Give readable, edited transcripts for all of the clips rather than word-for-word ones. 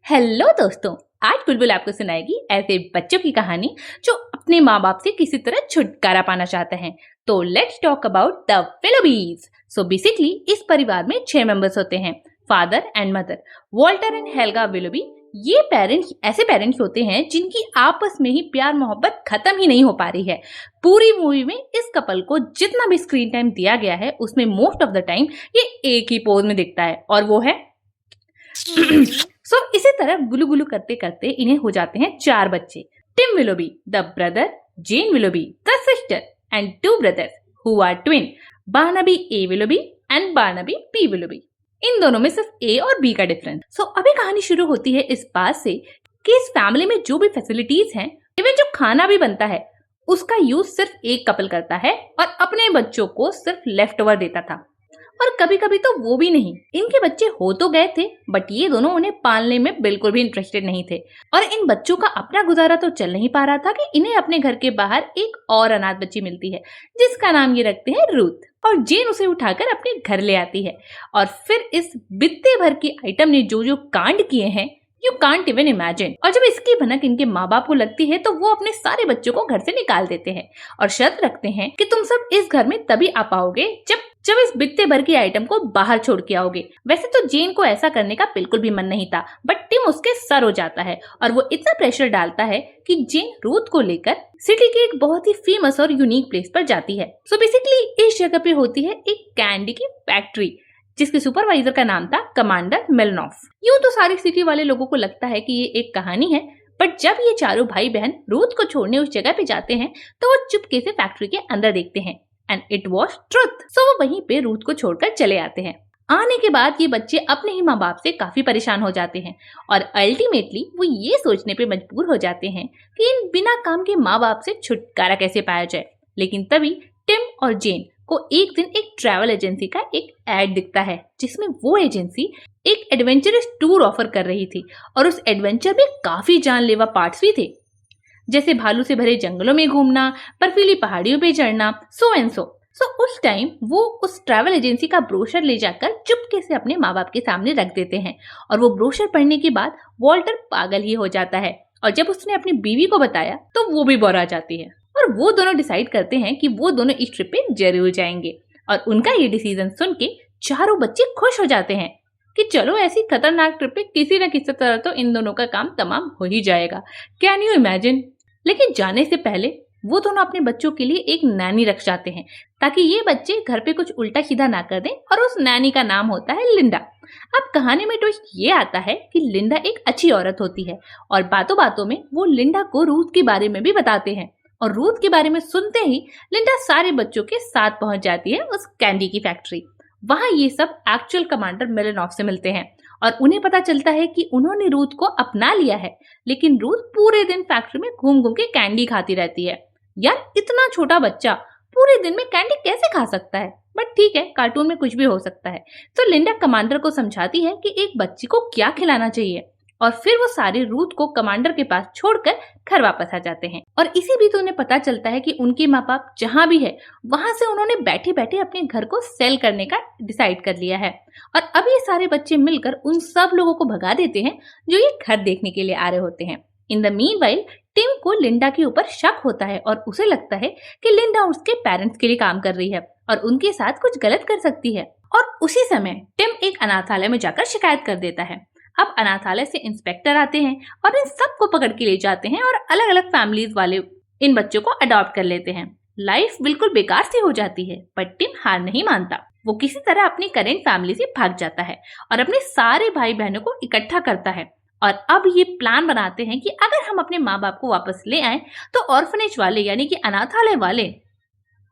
Hello दोस्तों, आज बुलबुल आपको सुनाएगी ऐसे बच्चों की कहानी जो अपने माँ बाप से किसी तरह छुटकारा पाना चाहते हैं। तो let's talk about the Willoughbys. So basically इस परिवार में 6 मेंबर्स होते हैं, father and mother, Walter and Helga Willoughby. ये पेरेंट्स ऐसे पेरेंट्स होते हैं जिनकी आपस में ही प्यार मोहब्बत खत्म ही नहीं हो पा रही है। पूरी मूवी में इस कपल को जितना भी स्क्रीन टाइम दिया गया है उसमें मोस्ट ऑफ द टाइम ये एक ही पोज में दिखता है और वो है इसी तरह गुलू गुलू करते करते इन्हें हो जाते हैं 4 बच्चे, Tim Willoughby the brother, Jane Willoughby the sister and 2 brothers who are twin, Barnaby A Willoughby and Barnaby B Willoughby. इन दोनों में सिर्फ ए और बी का डिफरेंस। अभी कहानी शुरू होती है इस बात से कि इस फैमिली में जो भी फैसिलिटीज हैं, इवन जो खाना भी बनता है, उसका यूज सिर्फ एक कपल करता है और अपने बच्चों को सिर्फ लेफ्ट ओवर देता था। और कभी कभी तो वो भी नहीं, इनके बच्चे हो तो गए थे बट ये दोनों उन्हें पालने में बिल्कुल भी इंटरेस्टेड नहीं थे। और इन बच्चों का अपना गुजारा तो चल नहीं पा रहा था कि इन्हें अपने घर के बाहर एक और अनाथ बच्ची मिलती है जिसका नाम ये रखते हैं रूथ। और जेन उसे उठाकर अपने घर ले आती है और फिर इस बित्ते भर की आइटम ने जो जो कांड किए हैं यू कांट इवन इमेजिन। और जब इसकी भनक इनके माँ बाप को लगती है तो वो अपने सारे बच्चों को घर से निकाल देते हैं और शर्त रखते हैं कि तुम सब इस घर में तभी आ पाओगे जब इस बित्ते भर की आइटम को बाहर छोड़ के आओगे। वैसे तो जेन को ऐसा करने का बिल्कुल भी मन नहीं था बट टिम उसके सर हो जाता है और वो इतना प्रेशर डालता है कि जेन रूथ को लेकर सिटी के एक बहुत ही फेमस और यूनिक प्लेस पर जाती है। बेसिकली इस जगह पे होती है एक कैंडी की फैक्ट्री जिसके सुपरवाइजर का नाम था कमांडर मेलनॉफ। यूं तो सारी सिटी वाले लोगों को लगता है कि ये एक कहानी है बट जब ये चारों भाई बहन रूथ को छोड़ने उस जगह पे जाते हैं तो वो चुपके से फैक्ट्री के अंदर देखते हैं एंड इट वॉज ट्रुथ। वो वहीं पे रूथ को छोड़कर चले आते हैं। आने के बाद ये बच्चे अपने ही माँ बाप से काफी परेशान हो जाते हैं और अल्टीमेटली वो ये सोचने पे मजबूर हो जाते हैं कि इन बिना काम के माँ बाप से छुटकारा कैसे पाया जाए। लेकिन तभी टिम और जेन को एक दिन एक ट्रैवल एजेंसी का एक एड दिखता है जिसमें वो एजेंसी एक एडवेंचरस टूर ऑफर कर रही थी और उस एडवेंचर में काफी जानलेवा पार्ट्स भी थे, जैसे भालू से भरे जंगलों में घूमना, बर्फीली पहाड़ियों पे चढ़ना, सो एंड सो। उस टाइम वो उस ट्रैवल एजेंसी का ब्रोशर ले जाकर चुपके से अपने माँ बाप के सामने रख देते हैं और वो ब्रोशर पढ़ने के बाद वॉल्टर पागल ही हो जाता है और जब उसने अपनी बीवी को बताया तो वो भी बौरा जाती है और वो दोनों डिसाइड करते हैं कि वो दोनों इस ट्रिप पे जरूर जाएंगे। और उनका ये डिसीजन सुन के चारों बच्चे खुश हो जाते हैं कि चलो ऐसी खतरनाक ट्रिप पे किसी न किसी तरह तो इन दोनों का काम तमाम हो ही जाएगा। Can you imagine. लेकिन जाने से पहले वो दोनों अपने बच्चों के लिए एक नैनी रख जाते हैं ताकि ये बच्चे घर पे कुछ उल्टा सीधा ना कर दें और उस नैनी का नाम होता है लिंडा। अब कहानी में ट्विस्ट ये आता है कि लिंडा एक अच्छी औरत होती है और बातों बातों में वो लिंडा को रूथ के बारे में भी बताते हैं और रूथ के बारे में सुनते ही लिंडा सारे बच्चों के साथ पहुंच जाती है उस कैंडी की फैक्ट्री। वहां ये सब एक्चुअल कमांडर मेलेनॉफ से मिलते हैं और उन्हें पता चलता है कि उन्होंने रूथ को अपना लिया है, लेकिन रूथ पूरे दिन फैक्ट्री में घूम घूम के कैंडी खाती रहती है। यार इतना छोटा बच्चा पूरे दिन में कैंडी कैसे खा सकता है, बट ठीक है, कार्टून में कुछ भी हो सकता है। तो लिंडा कमांडर को समझाती है कि एक बच्ची को क्या खिलाना चाहिए और फिर वो सारे रूथ को कमांडर के पास छोड़कर घर वापस आ जाते हैं। और इसी बीच उन्हें पता चलता है कि उनके माँ बाप जहाँ भी है वहां से उन्होंने बैठे बैठे अपने घर को सेल करने का डिसाइड कर लिया है और अब ये सारे बच्चे मिलकर उन सब लोगों को भगा देते हैं जो ये घर देखने के लिए आ रहे होते हैं। इन द मीनवाइल टिम को लिंडा के ऊपर शक होता है और उसे लगता है कि लिंडा उसके पेरेंट्स के लिए काम कर रही है और उनके साथ कुछ गलत कर सकती है। और उसी समय टिम एक अनाथालय में जाकर शिकायत कर देता है। अब अनाथालय से इंस्पेक्टर आते हैं और इन सबको पकड़ के ले जाते हैं और अलग अलग फैमिलीज वाले इन बच्चों को अडॉप्ट कर लेते हैं। लाइफ बिल्कुल बेकार सी हो जाती है बट टिम हार नहीं मानता। वो किसी तरह अपनी करेंट फैमिली से भाग जाता है और अपने सारे भाई बहनों को इकट्ठा करता है और अब ये प्लान बनाते हैं कि अगर हम अपने माँ बाप को वापस ले आए तो ऑर्फनेज वाले यानी कि अनाथालय वाले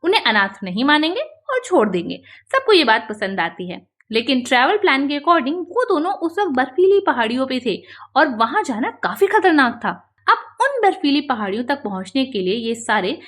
उन्हें अनाथ नहीं मानेंगे और छोड़ देंगे। सबको ये बात पसंद आती है, लेकिन ट्रैवल प्लान के अकॉर्डिंग वो दोनों उस वक्त बर्फीली पहाड़ियों पे थे और वहां जाना काफी खतरनाक था। अब उन बर्फीली पहाड़ियों तक पहुंचने के लिए ये सारे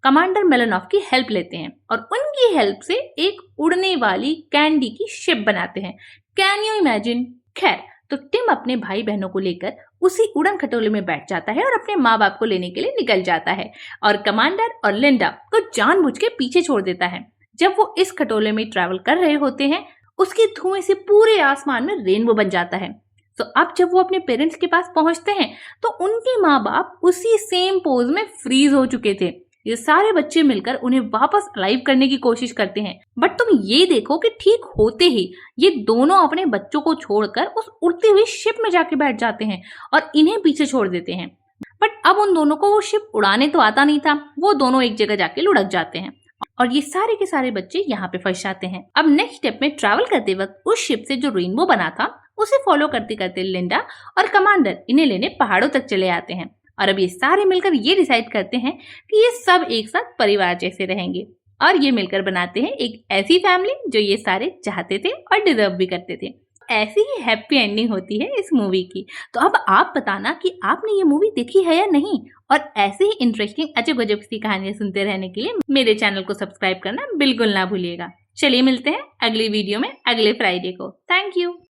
कमांडर मेलेनॉफ की हेल्प लेते हैं और उनकी हेल्प से एक उड़ने वाली कैंडी की शिप बनाते हैं। Can you imagine. खैर, तो टिम अपने भाई बहनों को लेकर उसी उड़न खटोले में बैठ जाता है और अपने माँ बाप को लेने के लिए निकल जाता है और कमांडर और लिंडा को जानबूझ के पीछे छोड़ देता है। जब वो इस खटोले में ट्रैवल कर रहे होते हैं उसके धुएं से पूरे आसमान में रेनबो बन जाता है। तो अब जब वो अपने पेरेंट्स के पास पहुंचते हैं तो उनके माँ बाप उसी सेम पोज में फ्रीज हो चुके थे। ये सारे बच्चे मिलकर उन्हें वापस अलाइव करने की कोशिश करते हैं, बट तुम ये देखो कि ठीक होते ही ये दोनों अपने बच्चों को छोड़कर उस उड़ती हुई शिप में जाके बैठ जाते हैं और इन्हें पीछे छोड़ देते हैं। बट अब उन दोनों को वो शिप उड़ाने तो आता नहीं था, वो दोनों एक जगह जाके लुढ़क जाते हैं और ये सारे के सारे बच्चे यहाँ पे फंस जाते हैं। अब नेक्स्ट स्टेप में ट्रैवल करते वक्त उस शिप से जो रेनबो बना था उसे फॉलो करते करते लिंडा और कमांडर इन्हें लेने पहाड़ों तक चले आते हैं और अब ये सारे मिलकर ये डिसाइड करते हैं कि ये सब एक साथ परिवार जैसे रहेंगे और ये मिलकर बनाते हैं एक ऐसी फैमिली जो ये सारे चाहते थे और डिजर्व भी करते थे। ऐसी ही हैप्पी एंडिंग होती है इस मूवी की। तो अब आप बताना कि आपने ये मूवी देखी है या नहीं, और ऐसे ही इंटरेस्टिंग अजब गजब सी कहानियां सुनते रहने के लिए मेरे चैनल को सब्सक्राइब करना बिल्कुल ना भूलिएगा। चलिए मिलते हैं अगली वीडियो में अगले फ्राइडे को। Thank you.